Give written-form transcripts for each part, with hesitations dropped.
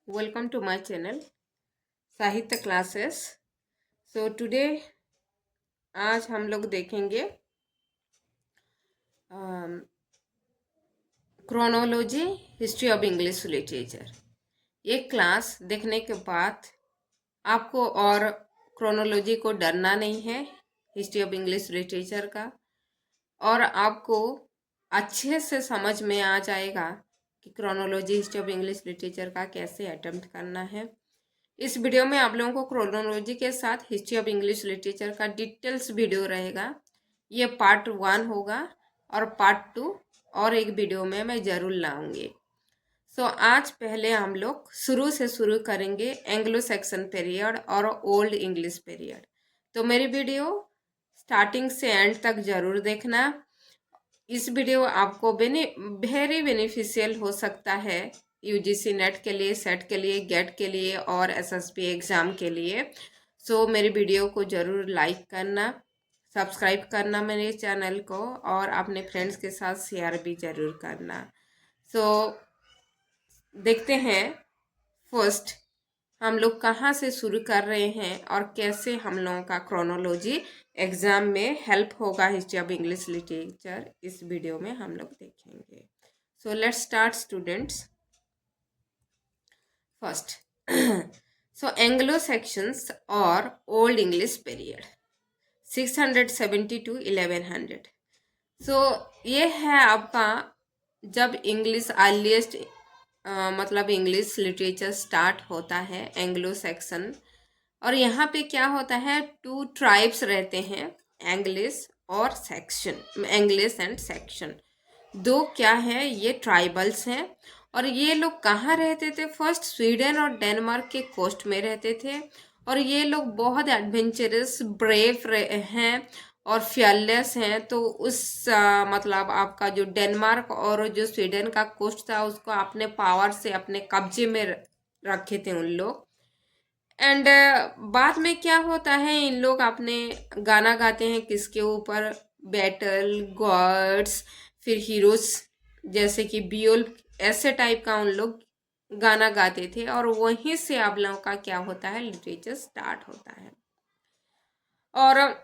Welcome to my channel साहित्य classes. So today आज हम लोग देखेंगे chronology history of English literature. ये क्लास देखने के बाद आपको और क्रोनोलॉजी को डरना नहीं है, हिस्ट्री ऑफ इंग्लिश लिटरेचर का, और आपको अच्छे से समझ में आ जाएगा कि chronology history of English literature का कैसे अटेम्प्ट करना है। इस वीडियो में आप लोगों को क्रोनोलॉजी के साथ हिस्ट्री ऑफ इंग्लिश लिटरेचर का डिटेल्स वीडियो रहेगा। ये पार्ट 1 होगा और पार्ट 2 और एक वीडियो में मैं ज़रूर लाऊंगी। सो आज पहले हम लोग शुरू से शुरू करेंगे एंग्लो सेक्सन पीरियड और ओल्ड इंग्लिश पीरियड। तो मेरी वीडियो स्टार्टिंग से एंड तक ज़रूर देखना। इस वीडियो आपको वेरी बेनिफिशियल हो सकता है यूजीसी नेट के लिए, सेट के लिए, गेट के लिए और एसएसबी एग्ज़ाम के लिए। सो मेरी वीडियो को ज़रूर लाइक करना, सब्सक्राइब करना मेरे चैनल को, और अपने फ्रेंड्स के साथ शेयर भी ज़रूर करना। सो देखते हैं फर्स्ट हम लोग कहाँ से शुरू कर रहे हैं और कैसे हम लोगों का क्रोनोलॉजी एग्जाम में हेल्प होगा हिस्ट्री ऑफ इंग्लिश लिटरेचर, इस वीडियो में हम लोग देखेंगे। So let's start students. First so Anglo sections और ओल्ड इंग्लिश पीरियड 670 to 1100। सो ये है आपका जब इंग्लिश अर्लीस्ट मतलब इंग्लिश लिटरेचर स्टार्ट होता है, एंग्लो सेक्शन। और यहाँ पे क्या होता है, 2 ट्राइब्स रहते हैं, एंग्लिश और सेक्शन, एंग्लिश एंड सेक्शन। दो क्या है, ये ट्राइबल्स हैं। और ये लोग कहाँ रहते थे, फर्स्ट स्वीडन और डेनमार्क के कोस्ट में रहते थे। और ये लोग बहुत एडवेंचरस, ब्रेव हैं और फियरलेस हैं। तो उस मतलब आपका जो डेनमार्क और जो स्वीडन का कोस्ट था उसको अपने पावर से अपने कब्जे में रखे थे उन लोग। एंड बाद में क्या होता है, इन लोग अपने गाना गाते हैं किसके ऊपर, बैटल गॉड्स, फिर हीरोज जैसे कि बियोल, ऐसे टाइप का उन लोग गाना गाते थे। और वहीं से आप लोगों का क्या होता है, लिटरेचर स्टार्ट होता है। और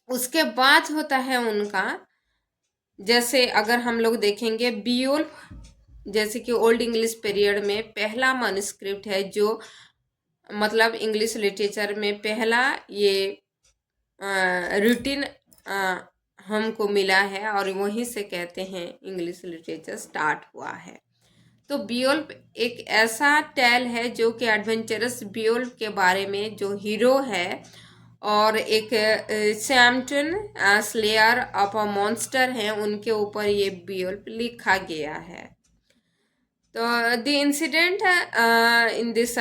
उसके बाद होता है उनका, जैसे अगर हम लोग देखेंगे बियोल, जैसे कि ओल्ड इंग्लिश पीरियड में पहला मैन्युस्क्रिप्ट है जो मतलब इंग्लिश लिटरेचर में पहला ये रूटीन हमको मिला है, और वहीं से कहते हैं इंग्लिश लिटरेचर स्टार्ट हुआ है। तो बियोल्फ एक ऐसा टेल है जो कि एडवेंचरस बियोल्फ के बारे में, जो हीरो है, और एक सैम्पटन स्लेयर ऑफ अ मॉन्स्टर है, उनके ऊपर ये बियोल्फ लिखा गया है। So the incident in this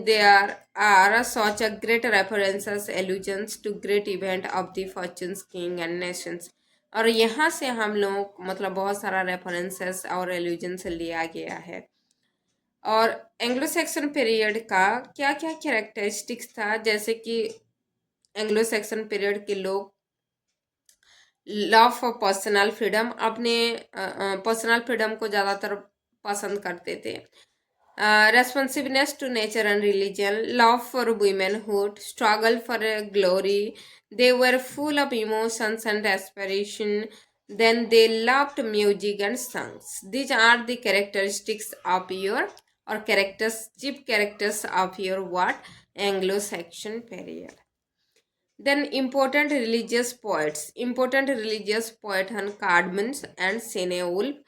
there are such a great references, allusions to great event of the fortunes, king and nations। और यहाँ से हम लोग मतलब बहुत सारा रेफरेंसेस और एल्यूजन्स लिया गया है। और एंग्लो सेक्सन पीरियड का क्या क्या कैरेक्टरिस्टिक्स था, जैसे कि एंग्लो सेक्सन पीरियड के लोग लव फॉर पर्सनल फ्रीडम, अपने पर्सनल फ्रीडम को ज़्यादातर पसंद करते थे। Responsiveness to nature and religion, love for womanhood, struggle for glory. They were full of emotions and aspiration. Then they loved music and songs. These are the characteristics of your, or characters, chief characters of your what, Anglo-Saxon period. Then important religious poet हैं cardamom and सेनेउल।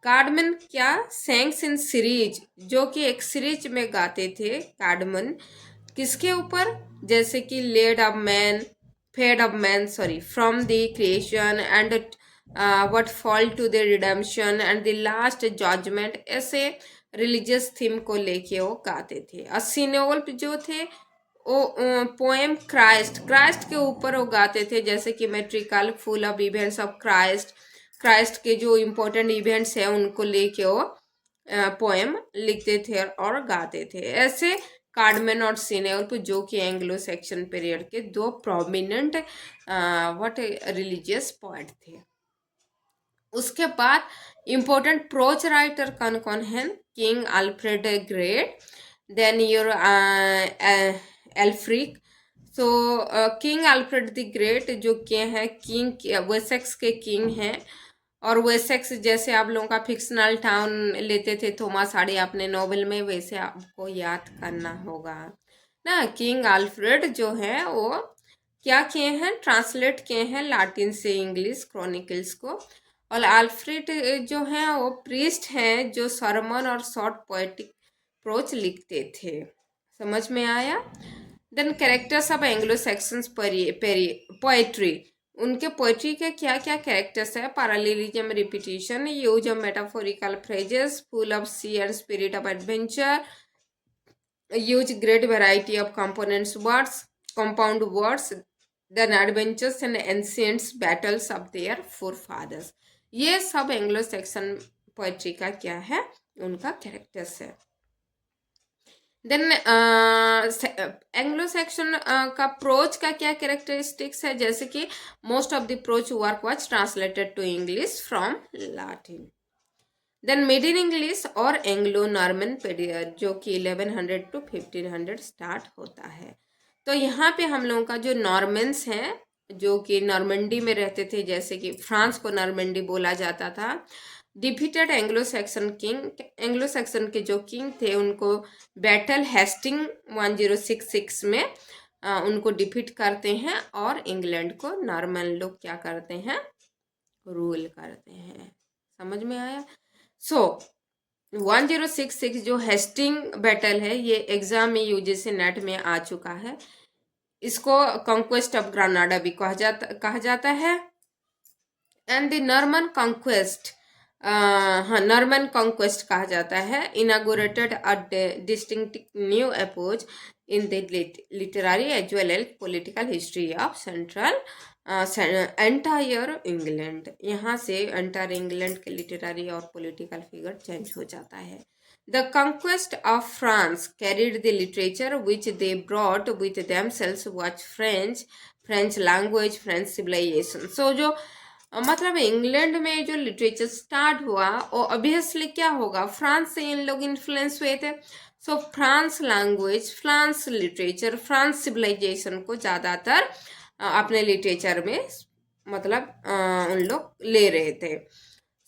Cardamom क्या, सैंग्स in series, जो कि एक series में गाते थे cardamom, किसके ऊपर, जैसे कि led of man, fed of man, sorry, from the creation and what fall to the redemption and the last judgment, ऐसे रिलीजियस थीम को लेके वो गाते थे। और सिनेउल जो थे वो पोएम क्राइस्ट के ऊपर वो गाते थे, जैसे कि metrical, full of events of Christ के जो इम्पोर्टेंट इवेंट्स हैं उनको लेके वो पोएम लिखते थे और गाते थे। ऐसे कार्डमैन और सिनेउल जो कि एंग्लो सेक्शन पीरियड के दो प्रोमिनेंट व्हाट रिलीजियस पोएट थे। उसके बाद इम्पोर्टेंट प्रोच राइटर कौन कौन है? King Alfred great, then your Aelfric. So king Alfred the great जो क्या है, किंग वेसेक्स के किंग हैं। और वेसेक्स जैसे आप लोगों का फिक्शनल टाउन लेते थे थॉमस हार्डी अपने नॉवेल में, वैसे आपको याद करना होगा ना। किंग अल्फ्रेड जो है वो क्या किए हैं, ट्रांसलेट किए हैं लैटिन से इंग्लिश क्रॉनिकल्स को। और अल्फ्रेड जो है वो प्रीस्ट हैं जो सरमन और शॉर्ट पोएटिक प्रोच लिखते थे। समझ में आया? Then characters of Anglo Saxons poetry, उनके पोएट्री के क्या क्या कैरेक्टर्स है? Parallelism, repetition, use of metaphorical phrases, full of sea and spirit of adventure, use great variety of components words, compound words, then adventures and ancient battles of their forefathers। ये सब Anglo Saxon poetry का क्या है, उनका characters है। Then Anglo Saxon का प्रोच का क्या कैरेक्टरिस्टिक्स है? जैसे कि most of the prose work was translated to English from Latin. Then middle English और एंग्लो नॉर्मन पीरियड जो कि 1100 to 1500 स्टार्ट होता है। तो यहाँ पे हम लोगों का जो नॉर्मन्स हैं जो कि नॉर्मंडी में रहते थे, जैसे कि फ्रांस को नॉर्मंडी बोला जाता था, defeated Anglo Saxon king, Anglo Saxon के जो किंग थे उनको बैटल हेस्टिंग 1066 में उनको डिफीट करते हैं और इंग्लैंड को नॉर्मन लोग क्या करते हैं, रूल करते हैं। समझ में आया? सो 1066 जो हेस्टिंग बैटल है ये एग्जाम में यूजीसी नेट में आ चुका है। इसको कॉन्क्वेस्ट ऑफ ग्रानाडा भी कहा जाता है। एंड द नॉर्मन कॉन्क्वेस्ट, हाँ नॉर्मन कॉन्क्वेस्ट कहा जाता है, inaugurated a distinct new epoch in the literary as well as political history of central entire England. यहाँ से एंटायर इंग्लैंड के लिटरेरी और पॉलिटिकल फिगर चेंज हो जाता है। The conquest of France carried the literature which they brought with themselves was French language, French civilization. So जो मतलब England में जो लिटरेचर स्टार्ट हुआ वो ऑब्वियसली क्या होगा, फ्रांस से इन लोग इन्फ्लुएंस हुए थे। So France language, France literature, France civilisation को ज़्यादातर अपने लिटरेचर में मतलब उन लोग ले रहे थे।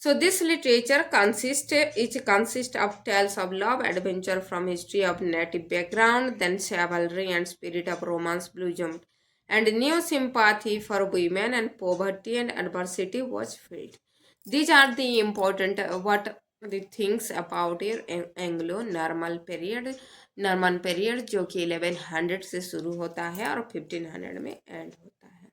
So this literature consist of tales of love adventure from history of native background, then chivalry and spirit of romance blossomed, and new sympathy for women and poverty and adversity was felt. These are the important what the things about your Anglo-Norman period। Norman period जो कि 1100 से शुरू होता है और 1500 में and होता है।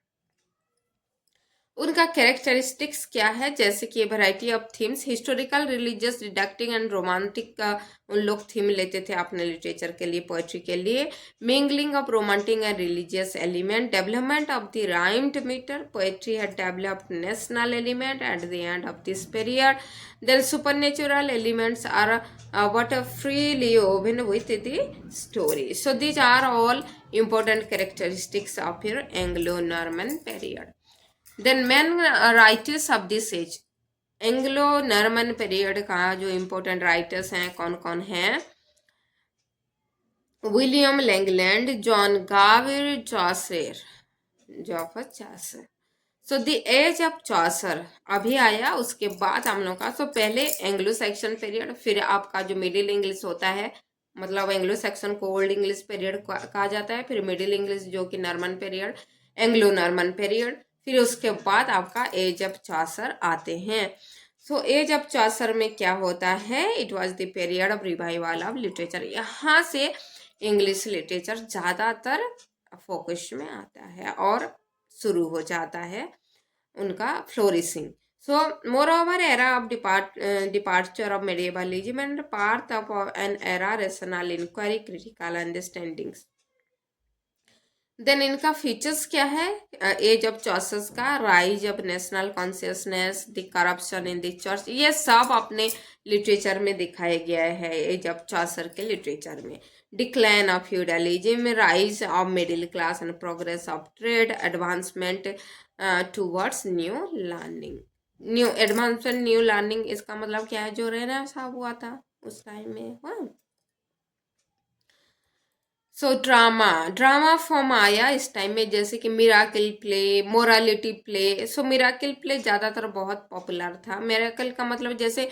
उनका कैरेक्टरिस्टिक्स क्या है? जैसे कि variety of themes, historical, religious, didactic and romantic का उन लोग थीम लेते थे अपने लिटरेचर के लिए, पोएट्री के लिए। Mingling of romantic and religious element, development of the rhymed metre, poetry had developed national element at the end of this period. Then supernatural elements are what are freely woven with the story. So these are all important characteristics of your Anglo-Norman period. Then main writers of this age, Anglo Norman period का जो important writers हैं कौन कौन हैं? William Langland, John Gower, Geoffrey Chaucer. So the age of Chaucer अभी आया, उसके बाद हम लोग का पहले एंग्लो सेक्शन पीरियड, फिर आपका जो मिडिल इंग्लिश होता है, मतलब एंग्लो सेक्शन को ओल्ड इंग्लिश पीरियड कहा जाता है, फिर मिडिल इंग्लिश जो कि Norman period, Anglo Norman period, फिर उसके बाद आपका एज ऑफ चौसर आते हैं। सो एज ऑफ चौसर में क्या होता है? It was the period of revival of literature. यहाँ से इंग्लिश लिटरेचर ज़्यादातर फोकस में आता है और शुरू हो जाता है उनका flourishing. So moreover era of departure of medievalism and part of an era rational inquiry, critical understandings. Then इनका फीचर्स क्या है? एज ऑफ चौसस का rise of national consciousness, the corruption in the church, ये सब अपने literature में दिखाया गया है एज ऑफ चौसर के लिटरेचर में। Decline of feudalism, rise of middle class and progress of trade, advancement towards new learning. New advancement new learning, इसका मतलब क्या है, जो रेनेसां हुआ था उस टाइम में हुआ। सो ड्रामा, ड्रामा फॉर्म आया इस टाइम में, जैसे कि मिराकल प्ले, मोरालिटी प्ले। सो मिराकल प्ले ज़्यादातर बहुत पॉपुलर था। मिराकल का मतलब जैसे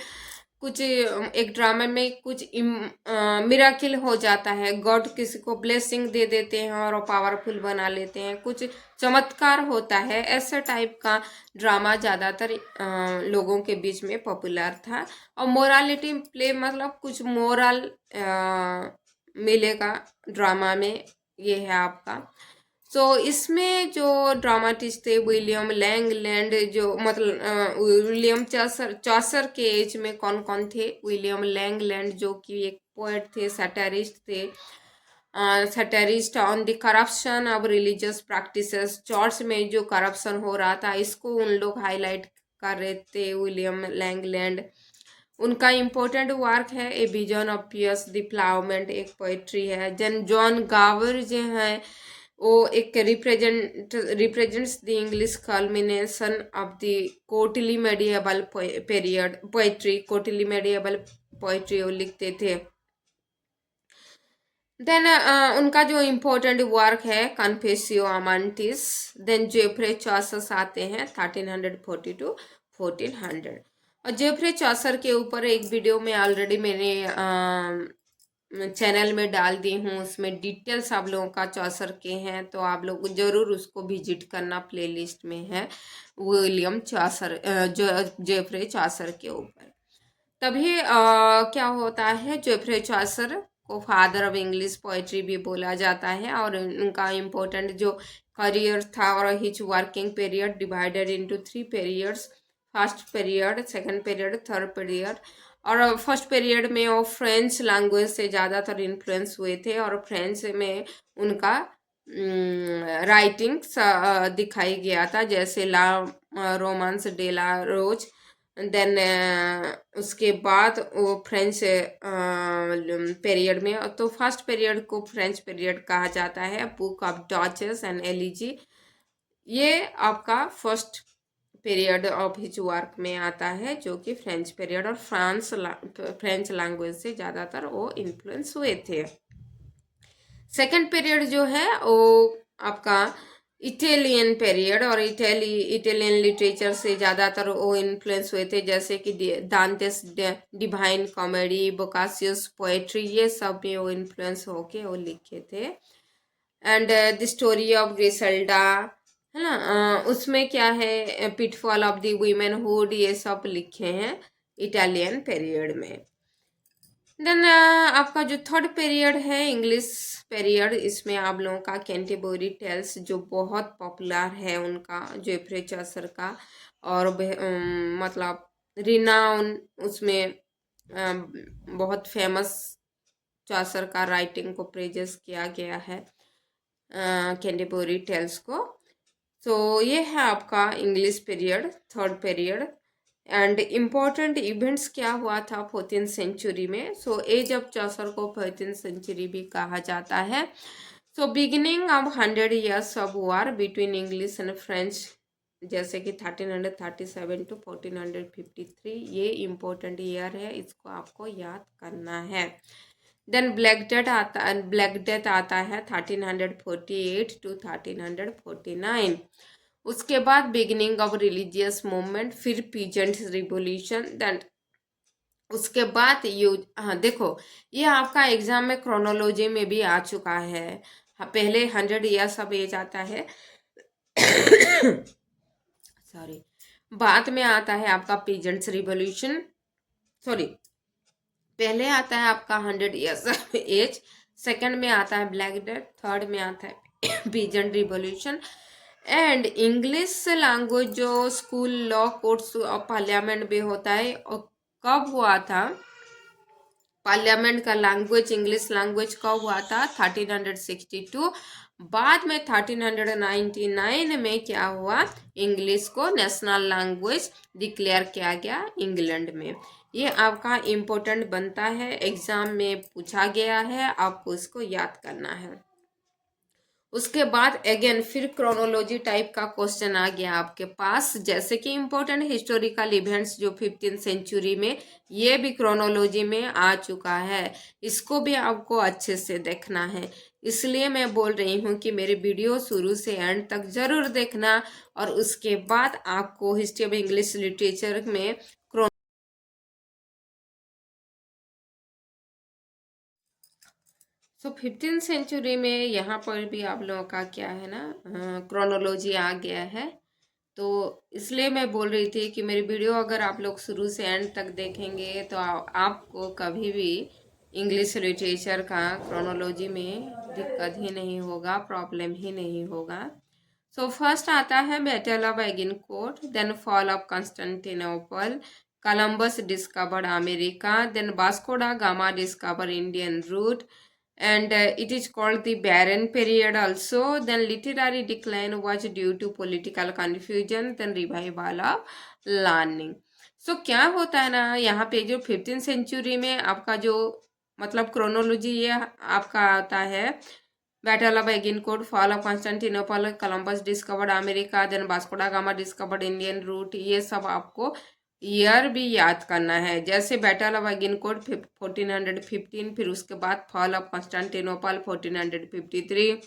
कुछ एक ड्रामा में कुछ मिराकिल हो जाता है, गॉड किसी को ब्लेसिंग दे देते हैं और पावरफुल बना लेते हैं, कुछ चमत्कार होता है, ऐसा टाइप का ड्रामा ज़्यादातर लोगों के बीच में पॉपुलर था। और मोरालिटी प्ले मतलब कुछ मोरल मिलेगा ड्रामा में, ये है आपका। सो इसमें जो ड्रामाटिस्ट थे विलियम लैंगलैंड, जो मतलब विलियम चॉसर, चॉसर के एज में कौन कौन थे, विलियम लैंगलैंड जो कि एक पोएट थे, सैटारिस्ट थे, satirist on the corruption of religious practices. Church में जो करप्शन हो रहा था इसको उन लोग हाईलाइट कर रहे थे, विलियम लैंगलैंड। उनका इम्पोर्टेंट वर्क है a vision of Piers the ploughman, एक पोइट्री है। जन जॉन गावर जो है वो एक represents the English culmination of the courtly medieval period poetry, courtly medieval poetry वो लिखते थे। देन उनका जो इम्पोर्टेंट वर्क है कन्फेसियो अमांटिस। देन जेफ्रे चॉसर आते हैं 1340 टू 1400। और जेफ्रे चॉसर के ऊपर एक वीडियो में ऑलरेडी मैंने चैनल में डाल दी हूँ, उसमें डिटेल्स आप लोगों का चौसर के हैं, तो आप लोग जरूर उसको विजिट करना, प्लेलिस्ट में है विलियम चौसर जो जेफ्रे चौसर के ऊपर। तभी क्या होता है, जेफ्रे चौसर को फादर ऑफ इंग्लिश पोइट्री भी बोला जाता है। और उनका इम्पोर्टेंट जो करियर था और hitch working period divided into 3 periods, first period, second period, third period. और फर्स्ट पीरियड में वो फ्रेंच लैंग्वेज से ज़्यादातर इन्फ्लुएंस हुए थे और फ्रेंच में उनका राइटिंग दिखाई गया था, जैसे ला रोमांस डे ला रोज। देन उसके बाद वो फ्रेंच पीरियड में, तो फर्स्ट पीरियड को फ्रेंच पीरियड कहा जाता है। बुक ऑफ डॉचेस एंड एलिजी, ये आपका first period of his work में आता है, जो कि फ्रेंच पीरियड और फ्रेंच लैंग्वेज से ज़्यादातर वो इन्फ्लुएंस हुए थे। सेकंड पीरियड जो है वो आपका इटालियन पीरियड, और इटालियन लिटरेचर से ज़्यादातर वो इन्फ्लुएंस हुए थे, जैसे कि दांतेस डिवाइन कॉमेडी, बोकासियस पोएट्री, ये सब में वो इन्फ्लुएंस होके वो लिखे थे। एंड द स्टोरी ऑफ ग्रिसेल्डा, है ना, उसमें क्या है, पिटफॉल ऑफ द वीमेनहुड, ये सब लिखे हैं इटालियन पीरियड में। देन आपका जो थर्ड पीरियड है इंग्लिश पीरियड, इसमें आप लोगों का कैंटरबरी टेल्स जो बहुत पॉपुलर है उनका, जेफ्रे चौसर का, और मतलब रिनाउन उसमें बहुत फेमस चौसर का राइटिंग को प्रेजेस किया गया है कैंटरबरी टेल्स को। तो ये है आपका English period, third period. And important events क्या हुआ था 14th सेंचुरी में। सो एज ऑफ चौसर को 14th सेंचुरी भी कहा जाता है। So beginning of 100 years of war between English and French, जैसे कि 1337 टू 1453, ये इम्पोर्टेंट ईयर है, इसको आपको याद करना है। देन ब्लैक डेथ आता है 1348 टू 1349। उसके बाद बिगिनिंग ऑफ रिलीजियस मूवमेंट, फिर पीजेंट रिवोल्यूशन। देन उसके बाद हाँ देखो, ये आपका एग्जाम में क्रोनोलॉजी में भी आ चुका है। पहले 100 years ऑफ एज आता है सॉरी, बाद में आता है आपका पीजेंट्स रिवोल्यूशन, सॉरी, पहले आता है आपका 100 years ऑफ एज, सेकंड में आता है ब्लैक डेथ, थर्ड में आता है peasant revolution. And English language जो स्कूल, लॉ, कोर्ट्स और पार्लियामेंट में होता है, और कब हुआ था पार्लियामेंट का लैंग्वेज, इंग्लिश लैंग्वेज कब हुआ था 1362। बाद में 1399 में क्या हुआ, इंग्लिश को नेशनल लैंग्वेज डिक्लेयर किया गया इंग्लैंड में। ये आपका इम्पोर्टेंट बनता है, एग्जाम में पूछा गया है, आपको इसको याद करना है। उसके बाद अगेन फिर क्रोनोलॉजी टाइप का क्वेश्चन आ गया आपके पास, जैसे कि इम्पोर्टेंट हिस्टोरिकल इवेंट्स जो 15th सेंचुरी में, ये भी क्रोनोलॉजी में आ चुका है। इसको भी आपको अच्छे से देखना है, इसलिए मैं बोल रही हूँ कि मेरी वीडियो शुरू से एंड तक जरूर देखना। और उसके बाद आपको हिस्ट्री ऑफ इंग्लिश लिटरेचर में सो 15th सेंचुरी में यहाँ पर भी आप लोगों का क्या है ना, क्रोनोलॉजी आ गया है। तो इसलिए मैं बोल रही थी कि मेरी वीडियो अगर आप लोग शुरू से एंड तक देखेंगे तो आपको कभी भी इंग्लिश लिटरेचर का क्रोनोलॉजी में दिक्कत ही नहीं होगा, प्रॉब्लम ही नहीं होगा। सो फर्स्ट आता है battle of Agincourt, then fall of Constantinople, Columbus discovered America, then Vasco da Gama discover Indian route, and it is called the barren period also. Then literary decline was due to political confusion, then revival of learning. So क्या होता है ना, यहाँ पे जो 15th century में आपका जो मतलब क्रोनोलॉजी ये आपका आता है, battle of Agincourt, fall of Constantinople, Columbus discovered America, then Vasco da Gama discovered Indian route, ये सब आपको ईयर भी याद करना है। जैसे बैटल ऑफ एगिनकोर्ट 1415, फिर उसके बाद fall of Constantinople 1453,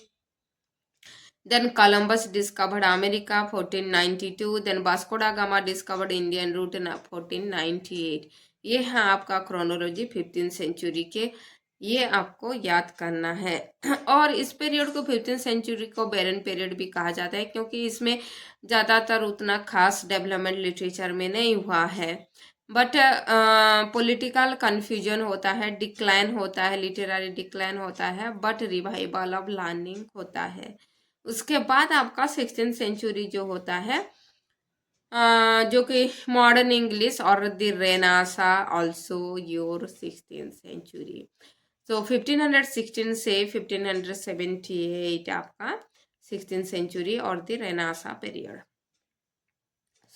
then Columbus discovered America 1492, then Vasco da Gama discovered Indian route 1498। ये है आपका क्रोनोलॉजी 15th सेंचुरी के, ये आपको याद करना है। और इस पीरियड को 15th सेंचुरी को बैरन पीरियड भी कहा जाता है, क्योंकि इसमें ज़्यादातर उतना खास डेवलपमेंट लिटरेचर में नहीं हुआ है, बट पॉलिटिकल कन्फ्यूजन होता है, डिक्लाइन होता है, लिटरेरी डिक्लाइन होता है, बट रिवाइवल ऑफ लर्निंग होता है। उसके बाद आपका 16th सेंचुरी जो होता है, जो कि मॉडर्न इंग्लिश और the Renaissance also your 16th century. तो 1516 से 1578 आपका 16th सेंचुरी और द रेनासा पीरियड।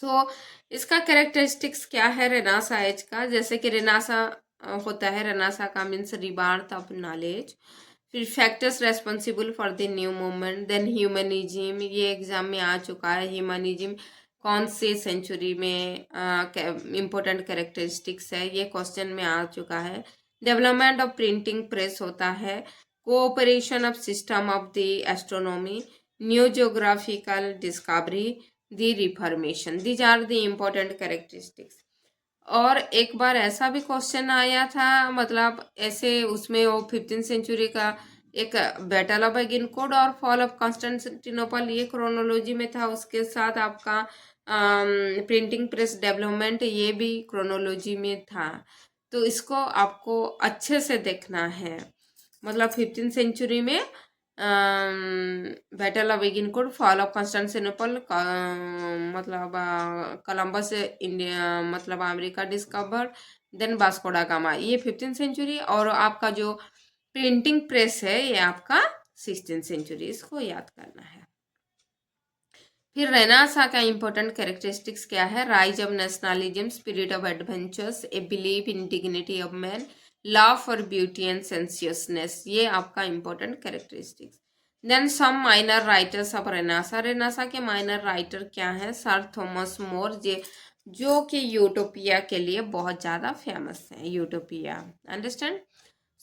सो इसका कैरेक्टरिस्टिक्स क्या है रेनासा एज का, जैसे कि रेनासा होता है, रेनासा का मीन्स रिबार्थ ऑफ नॉलेज। फिर factors responsible for the new movement, then humanism, ये एग्जाम में आ चुका है। ह्यूमनिज्म कौन से सेंचुरी में इम्पोर्टेंट कैरेक्टरिस्टिक्स है, ये क्वेश्चन में आ चुका है। डेवलपमेंट ऑफ प्रिंटिंग प्रेस होता है, cooperation of system of the astronomy, new geographical discovery, the reformation, these are the important characteristics. और एक बार ऐसा भी क्वेश्चन आया था, मतलब ऐसे उसमें वो 15th सेंचुरी का एक बैटल ऑफ एगिनकोर्ट और फॉल ऑफ कॉन्स्टेंटिनोपल, ये क्रोनोलॉजी में था, उसके साथ आपका प्रिंटिंग प्रेस डेवलपमेंट, ये भी क्रोनोलॉजी में था। तो इसको आपको अच्छे से देखना है। मतलब 15th सेंचुरी में battle of Agincourt, fall of Constantinople, मतलब कोलंबस इंडिया मतलब America discover, then Vasco da Gama, ये 15th सेंचुरी। और आपका जो प्रिंटिंग प्रेस है ये आपका 16th सेंचुरी, इसको याद करना है। फिर रेनासा का इंपॉर्टेंट कैरेक्टरिस्टिक्स क्या है, rise of nationalism, spirit of adventures, a believe in dignity of man, love for beauty and sensuousness, ये आपका important characteristics. Then some minor writers of Renaissance, Renaissance के माइनर राइटर क्या है, sir Thomas मोर, जो कि utopia के लिए बहुत ज़्यादा फेमस है, Utopia, understand.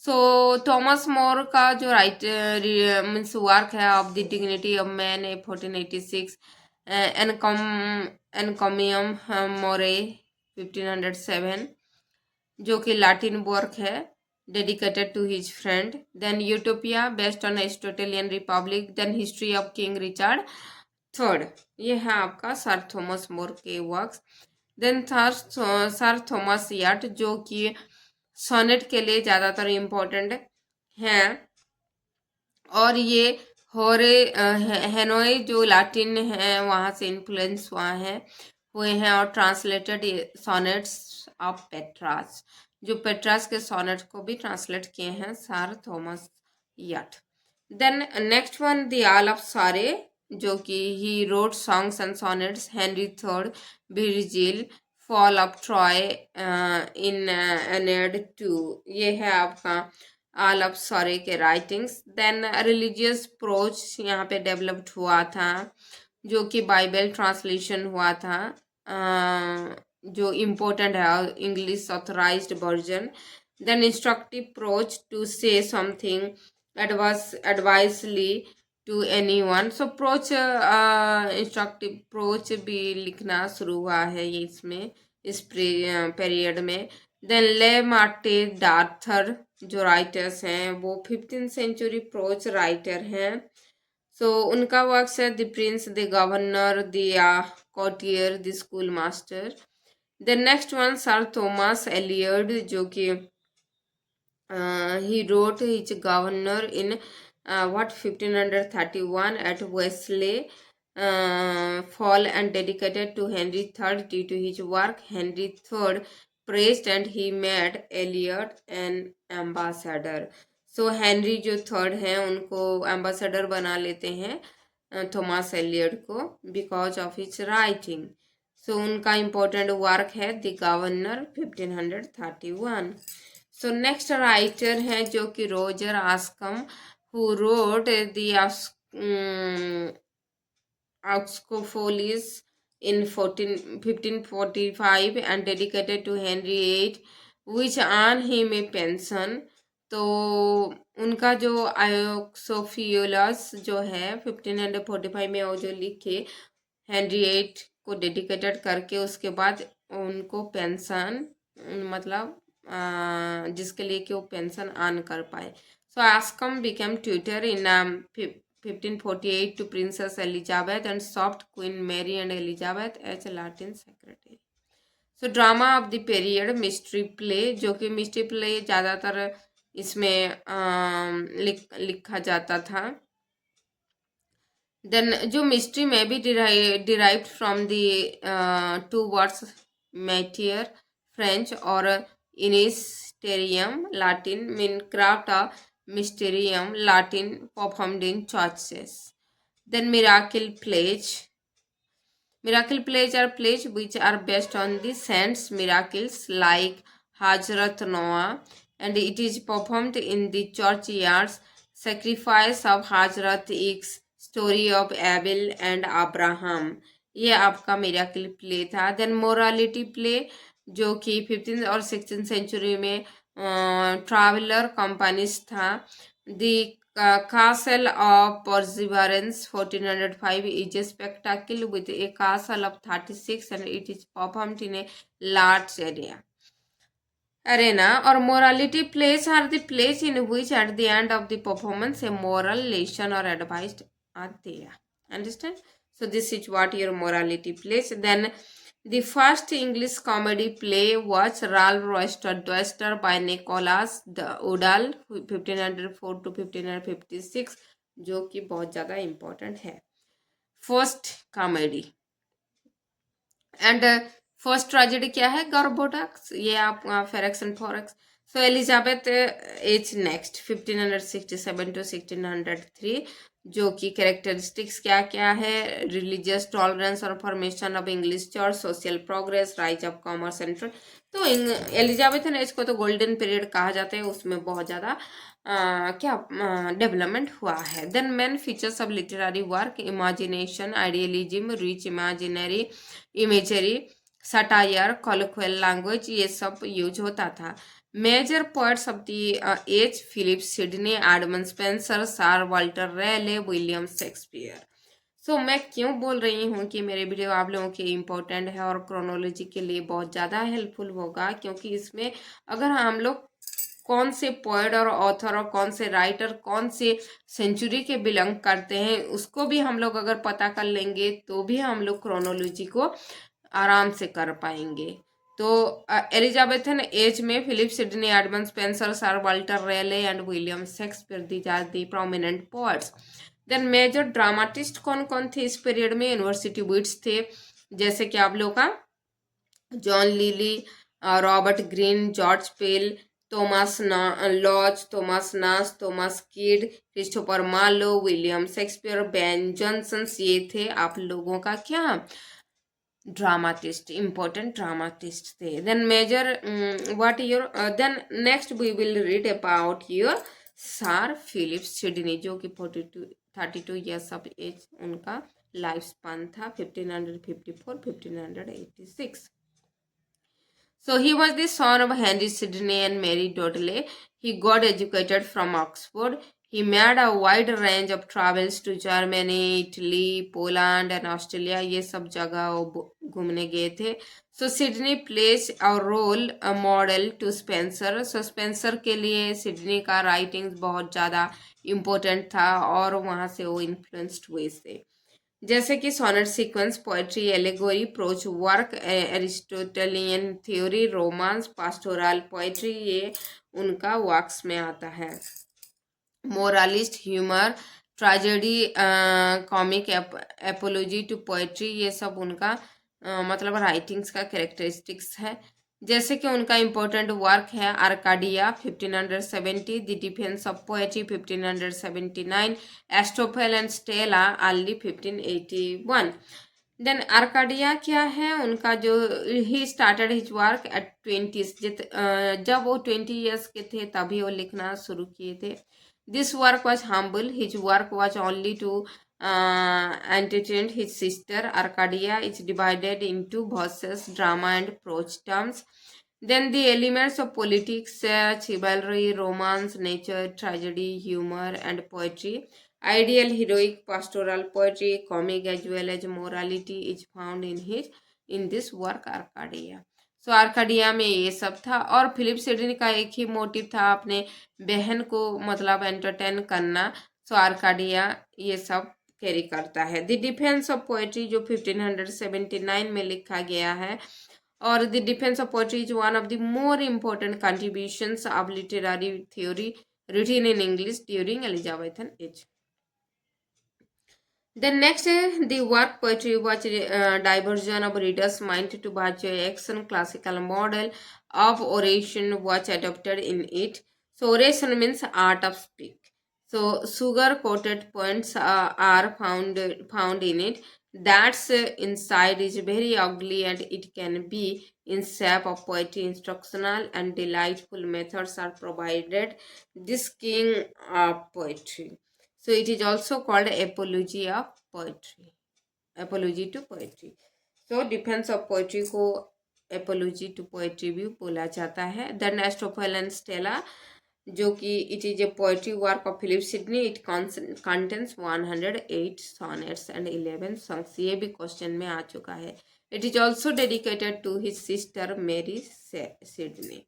So Thomas More का जो राइटर मीन्स वर्क है of the dignity of man, 1486, encomium Moriae 1507, जो कि लाटिन वर्क है, dedicated to his friend. Then Utopia based on Aristotelian republic, then history of king Richard third, ये है आपका sir Thomas More के works. Then sir Thomas Wyatt, जो कि sonnet के लिए ज़्यादातर इम्पोर्टेंट हैं, और ये हेनोई जो लाटिन है वहाँ से इन्फ्लुएंस हुए हैं और ट्रांसलेटेड सोनेट्स ऑफ पेट्रास, जो पेट्रास के सोनेट्स को भी ट्रांसलेट किए हैं sir Thomas Wyatt. Then next one the earl of Surrey, जो कि he wrote songs and sonnets, Henry third, Virgil, fall of Troy in Aeneid 2, ये है आपका ऑल ऑफ सॉरी के राइटिंग्स। देन रिलीजियस प्रोच यहाँ पे डेवलप्ड हुआ था, जो कि बाइबल ट्रांसलेशन हुआ था, जो इम्पोर्टेंट है, English authorized version. Then instructive prose to say something advisedly to anyone. So prose instructive prose भी लिखना शुरू हुआ है ये इसमें, इस पीरियड में। देन ले मार्टे डार्थर जो राइटर्स हैं वो 15th सेंचुरी प्रोच राइटर हैं। सो उनका वर्क्स है the prince, the governor, the courtier, the school master. The next one sir Thomas Elyot, जो कि he wrote his governor in 1531 at Wesley fall, and dedicated to Henry III due to his work. Henry III praised and he made Eliot an ambassador. So Henry जो third हैं उनको ambassador बना लेते हैं Thomas Elyot को, because of his writing. So उनका important work है the governor 1531। So next writer हैं जो कि Roger Ascham, who wrote the Auxopholies in 1545 and dedicated to Henry VIII, which earned him a pension. तो उनका जो आयोक्सोफियोलस जो है 1545 में वो जो लिखे हेनरी VIII को डेडिकेटेड करके, उसके बाद उनको पेंशन, मतलब जिसके लिए कि वो पेंशन अर्न कर पाए। So Ascham became tutor in 1548 to Princess Elizabeth and served Queen Mary and Elizabeth as a Latin secretary. So drama of the period, mystery play, जो कि mystery play ज़्यादातर इसमें लिखा जाता था। देन जो मिस्ट्री में भी derived from the two words metier French और ministerium Latin, mean craft of mysterium Latin performed in churches. Then miracle plays are plays which are based on the saints' miracles like Hazrat Noah, and it is performed in the churchyards. Sacrifice of Hazrat X, story of AVL and Abraham, ये आपका miracle play था। Then morality play, जो कि 15th और 16th century में traveller companies था। The castle of perseverance 1405 is a spectacle with a castle of 36 and it is performed in a large arena. Or morality plays are the plays in which at the end of the performance a moral lesson or advice are there. Understand? So this is what your morality plays. Then the first English comedy play was Ralph Roister by Nicholas Udall 1504 to 1556, जो कि बहुत ज़्यादा important है first comedy. And first tragedy क्या है? Gorboduc, ये आप Ferrex and Porrex. So Elizabeth age next 1567 to 1603, जो कि कैरेक्टरिस्टिक्स क्या क्या है? रिलीजियस टॉलरेंस और formation of English church, social progress, rise of commerce and trade. तो एलिजाबेथन एज को तो गोल्डन पीरियड कहा जाता है, उसमें बहुत ज़्यादा क्या डेवलपमेंट हुआ है। Then main features of literary work, imagination, idealism, rich imaginary imagery, satire, colloquial language, ये सब यूज होता था। Major poets of the age, Philip Sidney, Edmund Spenser, sir Walter Raleigh, William Shakespeare. So मैं क्यों बोल रही हूँ कि मेरे वीडियो आप लोगों के इम्पोर्टेंट है और क्रोनोलॉजी के लिए बहुत ज़्यादा हेल्पफुल होगा, क्योंकि इसमें अगर हम लोग कौन से पोएट और ऑथर और कौन से राइटर कौन से सेंचुरी के बिलोंग करते हैं उसको भी हम लोग अगर पता कर लेंगे तो भी हम लोग क्रोनोलॉजी को आराम से कर पाएंगे। तो एलिजाबेथन एज में Philip Sidney, Edmund Spenser, sir Walter Raleigh and William Shakespeare, these are the prominent poets. Then major dramatist कौन कौन थे इस पीरियड में? यूनिवर्सिटी विट्स थे, जैसे कि आप लोग का John Lyly, Robert Greene, George Peele, Thomas Lodge, Thomas Nashe, Thomas Kyd, Christopher Marlowe, William Shakespeare, Ben Jonson, ये थे आप लोगों का क्या dramatist, important dramatist थे. Then major, what your then next we will read about your Sir Philip Sidney, जो कि 32 years of age उनका लाइफ स्पान था, 1554-1586. So he was the son of Henry Sidney and Mary Dudley. He got educated from Oxford. He made a wide range of travels to Germany, Italy, Poland and Australia. ये सब जगह वो घूमने गए थे. So Sydney plays a role, a model to Spencer. So Spencer के लिए Sydney का राइटिंग्स बहुत ज़्यादा इम्पोर्टेंट था और वहाँ से वो इन्फ्लुएंस्ड हुए थे. जैसे कि sonnet sequence, poetry, allegory, prose work, Aristotelian theory, romance, pastoral poetry, ये उनका वर्क्स में आता है. Moralist, humour, tragedy, comic, apology to poetry, ये सब उनका मतलब राइटिंग्स का कैरेक्टरिस्टिक्स है. जैसे कि उनका इम्पोर्टेंट वर्क है Arcadia 1570, the defence of poetry 1579, Astrophel and Stella early 1581. Then Arcadia क्या है उनका, जो he started his work at 20, जब वो 20 ईयर्स के थे तभी वो लिखना शुरू किए थे. This work was humble. His work was only to entertain his sister. Arcadia is divided into verses, drama, and prose terms. Then the elements of politics, chivalry, romance, nature, tragedy, humor, and poetry. Ideal, heroic, pastoral poetry, comic as well as morality is found in this work Arcadia. सो आर्काडिया में ये सब था. और Philip Sidney का एक ही motive था, अपने बहन को मतलब एंटरटेन करना. सो आर्काडिया ये सब कैरी करता है. द डिफेंस ऑफ पोएट्री जो 1579 में लिखा गया है, और the defence of poetry is one of the more important contributions of literary theory written in English during Elizabethan age. Then next, the work poetry was diversion of reader's mind to virtue action. Classical model of oration was adopted in it. So oration means art of speak. So sugar coated points are found in it. That's inside is very ugly and it can be in shape of poetry. Instructional and delightful methods are provided. This king of poetry. So it is also called apology of poetry, apology to poetry. So defense of poetry को apology to poetry भी बोला जाता है. Then Astrophel and Stella, जो कि it is a poetry work of Philip Sidney. It contains 108 sonnets and 11 songs. ये भी question में आ चुका है. It is also dedicated to his sister Mary Sidney.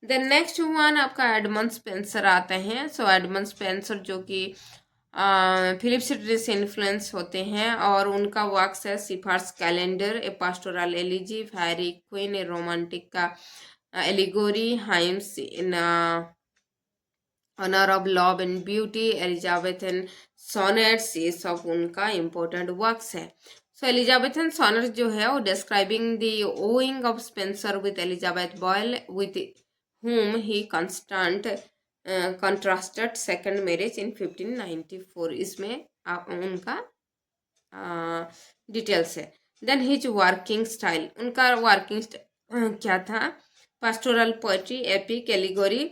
Then next one आपका एडमंड स्पेंसर आते हैं. सो एडमंड स्पेंसर जो कि फिलिप सिडनी से इन्फ्लुएंस होते हैं, और उनका वर्क्स है shepherd's calendar, a pastoral elegy, Faerie Queene, a romantic का allegory, hymns in honour of love and beauty, Elizabethan sonnets, ये सब उनका इम्पोर्टेंट वर्क्स है. सो एलिजाबेथन सोनेट्स जो है वो describing the wooing of Spenser with Elizabeth Boyle with whom he contrasted second marriage in 1594. इसमें उनका डिटेल्स है. देन हिज वर्किंग स्टाइल, उनका वर्किंग क्या था? Pastoral poetry, epic, allegory,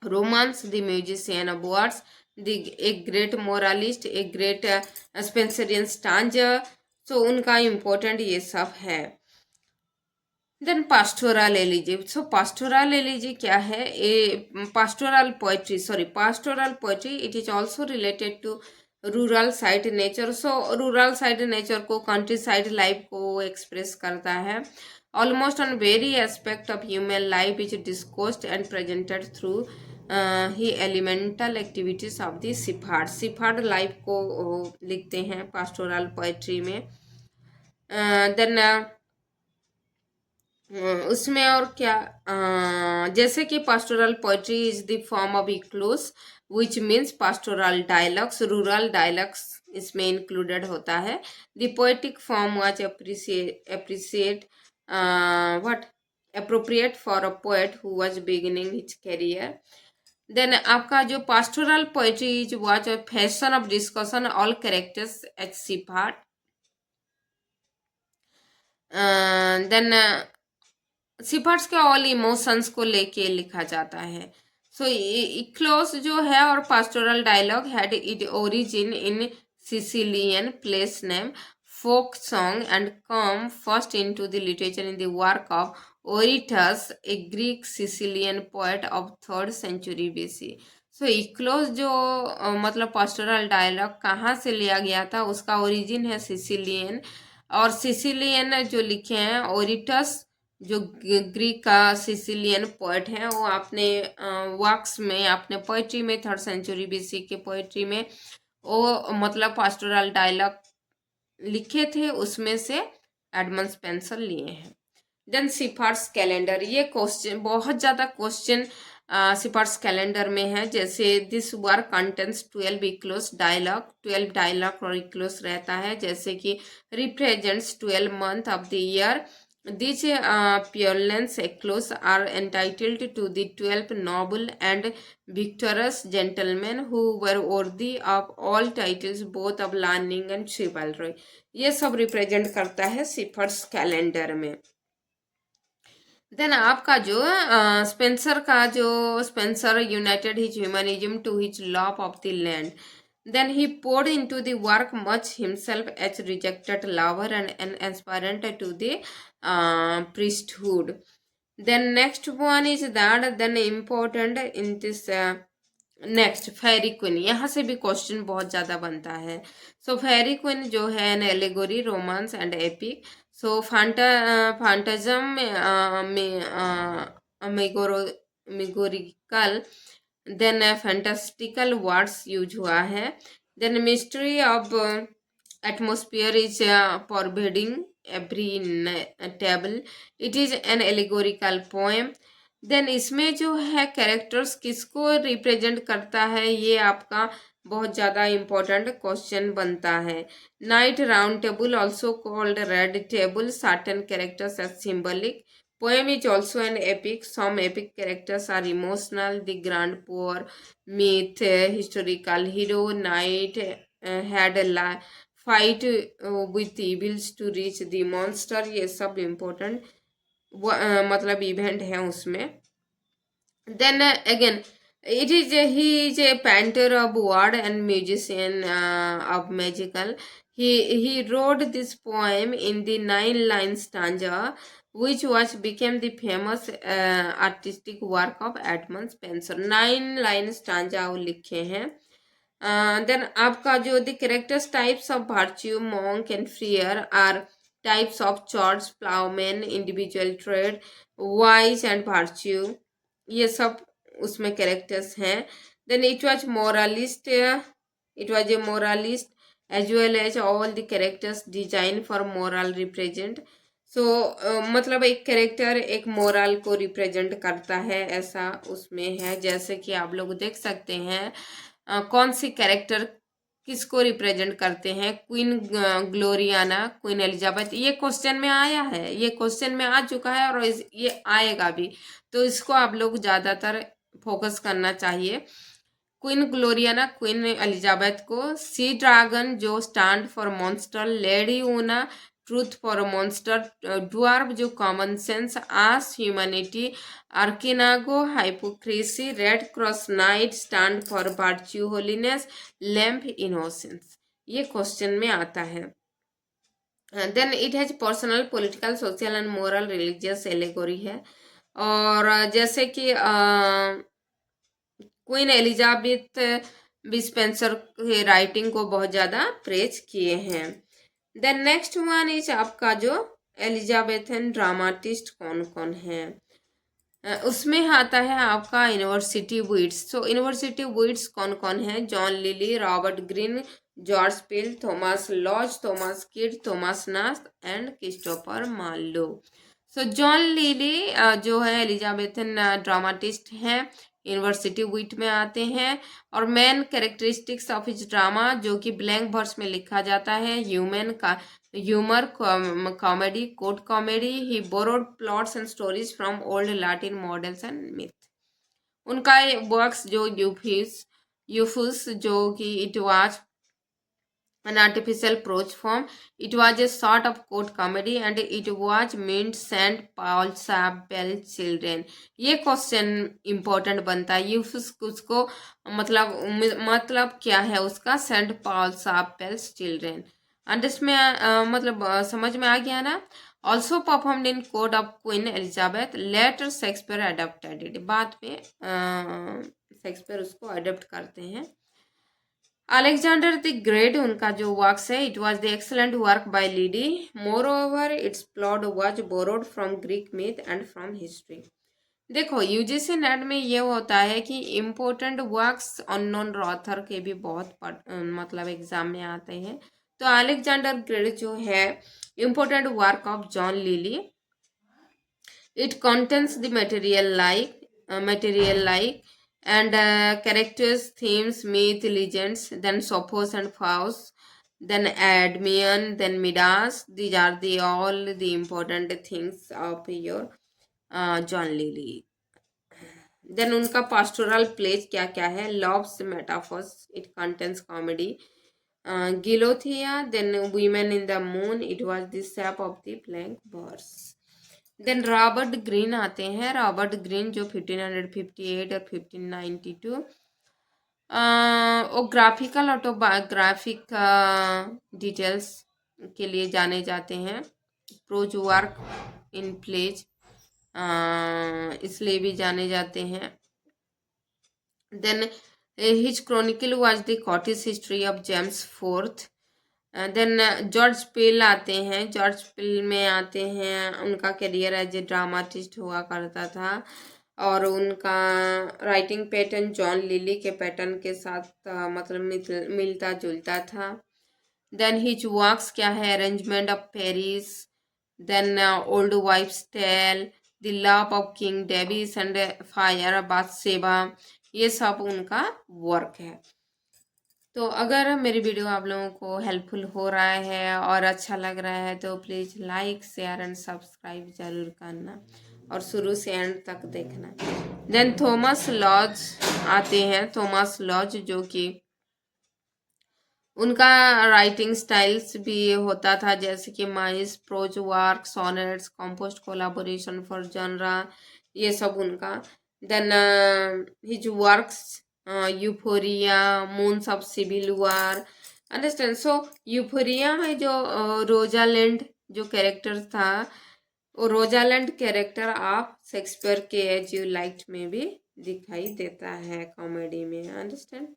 romance, the musician of words, a great moralist, a great Spenserian stanza. So उनका important ये सब है. Then pastoral elegy. So pastoral elegy क्या है? Pastoral poetry it is also related to rural side nature. So rural side nature को, countryside life को express करता है. Almost on very aspect of human life is discussed and presented through he elemental activities of the shepherd life को लिखते हैं pastoral poetry में. Then उसमें और क्या, जैसे कि pastoral poetry is the form of eclogues which means pastoral dialogues. Rural dialogues इसमें इंक्लूडेड होता है. The poetic form was appropriate for a poet who was beginning his career. Then आपका जो pastoral poetry was a fashion of discussion all characters at Siphard. Then सिपर्स के all emotions को लेके लिखा जाता है। सो इक्लोस जो है और pastoral dialogue had it origin in Sicilian place name folk song and come first into the literature in the work of Oritus, a Greek Sicilian poet of 3rd century BC। सो इक्लोस जो मतलब पास्टोरल डायलॉग कहाँ से लिया गया था, उसका origin है Sicilian, और सिसिलियन जो लिखे हैं ओरिटस, जो ग्रीक का सिसिलियन पोएट है, वो अपने वर्क्स में, अपने पोइट्री में 3rd सेंचुरी बीसी के पोइट्री में वो मतलब पास्टोरल डायलॉग लिखे थे, उसमें से एडमंड स्पेंसर लिए हैं। देन सिफार्स कैलेंडर, ये क्वेश्चन बहुत ज़्यादा क्वेश्चन सिफार्स कैलेंडर में है। जैसे this work contents 12 eclogues dialogue, 12 dialogue और इक्लोस रहता है, जैसे कि represents 12 month of the year. These Purelands eclos are entitled to the 12 noble and victorious gentlemen who were worthy of all titles both of learning and chivalry। ये सब represent करता है ciphers calendar में। Then आपका जो Spenser का जो Spenser united his humanism to his love of the land. Then he poured into the work much himself as rejected lover and an aspirant to the priesthood। Then next one is that then important in this next Faerie Queene, यहाँ से भी question बहुत ज़्यादा बनता है। सो फेरी Queene जो है an allegory, romance and epic. So fantasm में मेगोरिकल, देन फैंटास्टिकल वर्ड्स यूज हुआ है। Then mystery of atmosphere is pervading every table, it is an allegorical poem. देन इसमें जो है कैरेक्टर्स किसको रिप्रेजेंट करता है, ये आपका बहुत ज़्यादा इम्पोर्टेंट क्वेश्चन बनता है। Knight round table also called red table, certain characters as symbolic. Poem is also an epic, some epic characters are emotional, the grand poor, myth, historical hero, knight had a fight with evils to reach the monster। ये सब important मतलब event है उसमें। Then again it is he is a painter of word and musician of magical। he wrote this poem in the 9-line stanza which was became the famous artistic work of Edmund Spenser। 9-line stanza वो लिखे हैं। Then आपका जो the characters types of virtue, monk and friar are types of chords, ploughman, individual trade, vice and virtue, ये सब उसमें characters हैं। Then it was a moralist as well as all the characters design for moral represent. So मतलब एक character एक moral को represent करता है, ऐसा उसमें है। जैसे कि आप लोग देख सकते हैं कौन सी कैरेक्टर किसको रिप्रेजेंट करते हैं। क्वीन ग्लोरियाना, क्वीन एलिजाबेथ, ये क्वेश्चन में आया है, ये क्वेश्चन में आ चुका है और ये आएगा भी, तो इसको आप लोग ज़्यादातर फोकस करना चाहिए। क्वीन ग्लोरियाना, क्वीन एलिजाबेथ को। सी ड्रैगन जो stand for monster, lady Una truth for monster, dwarf जो common sense, as humanity, Archimago hypocrisy, red cross knight stand for virtue holiness, lamb innocence, ये क्वेश्चन में आता है। Then it has personal, political, social and moral, religious allegory है। और जैसे कि queen Elizabeth भी स्पेंसर के राइटिंग को बहुत ज़्यादा प्रेज किए हैं। देन नेक्स्ट वन इज आपका जो एलिजाबेथन ड्रामाटिस्ट कौन कौन है, उसमें आता है आपका university wits. So university wits कौन कौन है, John Lyly, Robert Greene, George Peele, Thomas Lodge, Thomas Kyd, Thomas Nashe and Christopher Marlowe. So John Lyly जो है एलिजाबेथन ड्रामाटिस्ट हैं, यूनिवर्सिटी वीट में आते हैं। और main characteristics of his drama जो कि ब्लैंक वर्स में लिखा जाता है, humour, comedy, court comedy. He borrowed plots and stories from old Latin models and myth. उनका वर्क्स जो यूफुस जो कि it was an artificial prose form. It was a sort of court comedy and it was meant St. Paul's Chapel children. ये question important बनता है। ये उसको मतलब क्या है उसका? Saint Paul chapels children. And इसमें मतलब समझ में आ गया ना। Also performed in court of queen Elizabeth, later Shakespeare adopted it. बाद में शेक्सपियर उसको अडॉप्ट करते हैं। अलेक्जेंडर द ग्रेट उनका जो वर्क्स है, it was the excellent work by Lyly. Moreover its plot was borrowed from Greek myth and from history. देखो UGC NET में ये होता है कि इम्पोर्टेंट वर्क्स अननोन ऑथर के भी बहुत मतलब एग्जाम में आते हैं। तो अलेक्जेंडर ग्रेट जो है important work of John lily. It contains the material like and characters, themes, myth, legends, then Sophos and Faust, then Admian, then Midas. These are the all the important things of your John Lilly. Then उनका pastoral plays क्या क्या है? Loves metaphors, it contains comedy. Gallathea, then women in the moon, it was the shape of the blank verse. Then Robert Greene आते हैं। Robert Greene जो 1558 और 1592 वो graphical ऑटोबायोग्राफिक details के लिए जाने जाते हैं। प्रोज वर्क इन प्लेज इसलिए भी जाने जाते हैं। Then his chronicle was the cottage history of James fourth. Then George Peele आते हैं। जॉर्ज पिल में आते हैं, उनका करियर एज ए ड्रामाटिस्ट हुआ करता था और उनका राइटिंग पैटर्न जॉन लिली के पैटर्न के साथ मतलब मिलता जुलता था। देन हिज वर्क्स क्या है? Arrangement of Paris, then old wife's tale, the love of king Davis and fire Bathsheba, ये सब उनका वर्क है। तो अगर मेरी वीडियो आप लोगों को हेल्पफुल हो रहा है और अच्छा लग रहा है तो please like share and subscribe जरूर करना और शुरू से एंड तक देखना। देन थॉमस लॉज आते हैं। थॉमस लॉज जो कि उनका राइटिंग स्टाइल्स भी होता था जैसे कि mice, prose work, sonnets, compost, collaboration for genre, ये सब उनका। Then his works euphoria, moons of civil war, understand. So euphoria में जो रोजालैंड जो कैरेक्टर था, वो रोजालैंड कैरेक्टर आप शेक्सपियर के एज यू लाइक्ड में भी दिखाई देता है कॉमेडी में, अंडरस्टैंड।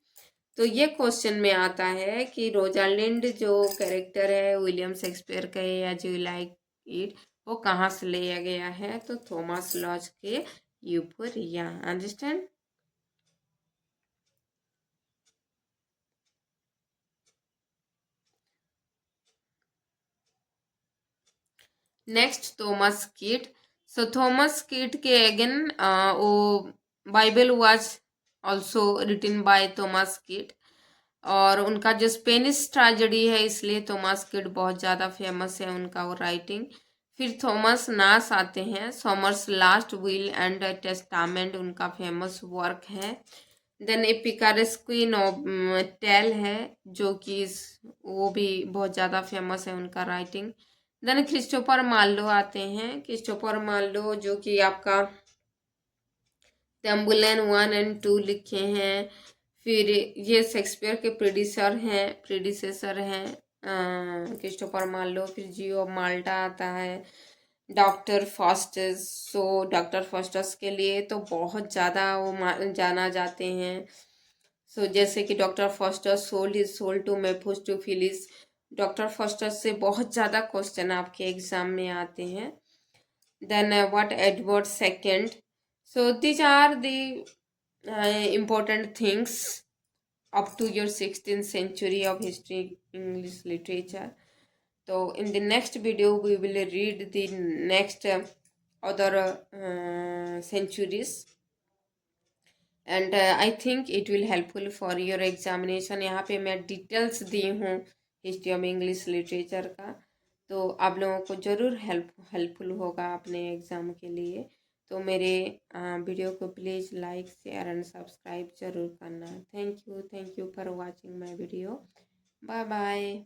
तो ये क्वेश्चन में आता है कि रोजालिंड जो कैरेक्टर है विलियम शेक्सपियर का एज यू लाइक इट, वो कहाँ से लिया गया है? तो थॉमस लॉज के euphoria, understand. Next Thomas Kyd. So Thomas Kyd के अगेन वो bible was also written by Thomas Kyd और उनका जो स्पेनिश ट्रेजेडी है इसलिए थॉमस किट बहुत ज़्यादा फेमस है उनका वो राइटिंग। फिर थॉमस नास आते हैं। Summers last will and testament उनका फेमस वर्क है। देन ए पिकारेस्की टेल है जो कि वो भी बहुत ज़्यादा फेमस है उनका राइटिंग। देन क्रिस्टोफर मार्लो आते हैं। क्रिस्टोफर मार्लो जो कि आपका टेम्बुलेन 1 एंड 2 लिखे हैं। फिर ये शेक्सपियर के प्रेडिसेसर हैं क्रिस्टोफर मार्लो। फिर जियो माल्टा आता है। Doctor Faustus, so doctor Faustus के लिए तो बहुत ज़्यादा वो जाना जाते हैं। सो जैसे कि doctor Faustus sold his soul to Mephistopheles. Doctor Faustus से बहुत ज़्यादा क्वेश्चन आपके एग्जाम में आते हैं। Then what Edward second. So these are the important things up to your 16th century of history English literature. So in the next video we will read the next other centuries and I think it will helpful for your examination. यहाँ पे मैं details दी हूँ history of English literature का, तो आप लोगों को ज़रूर हेल्पफुल होगा अपने एग्ज़ाम के लिए। तो मेरे वीडियो को please like share and subscribe जरूर करना। Thank you for watching my video. Bye bye.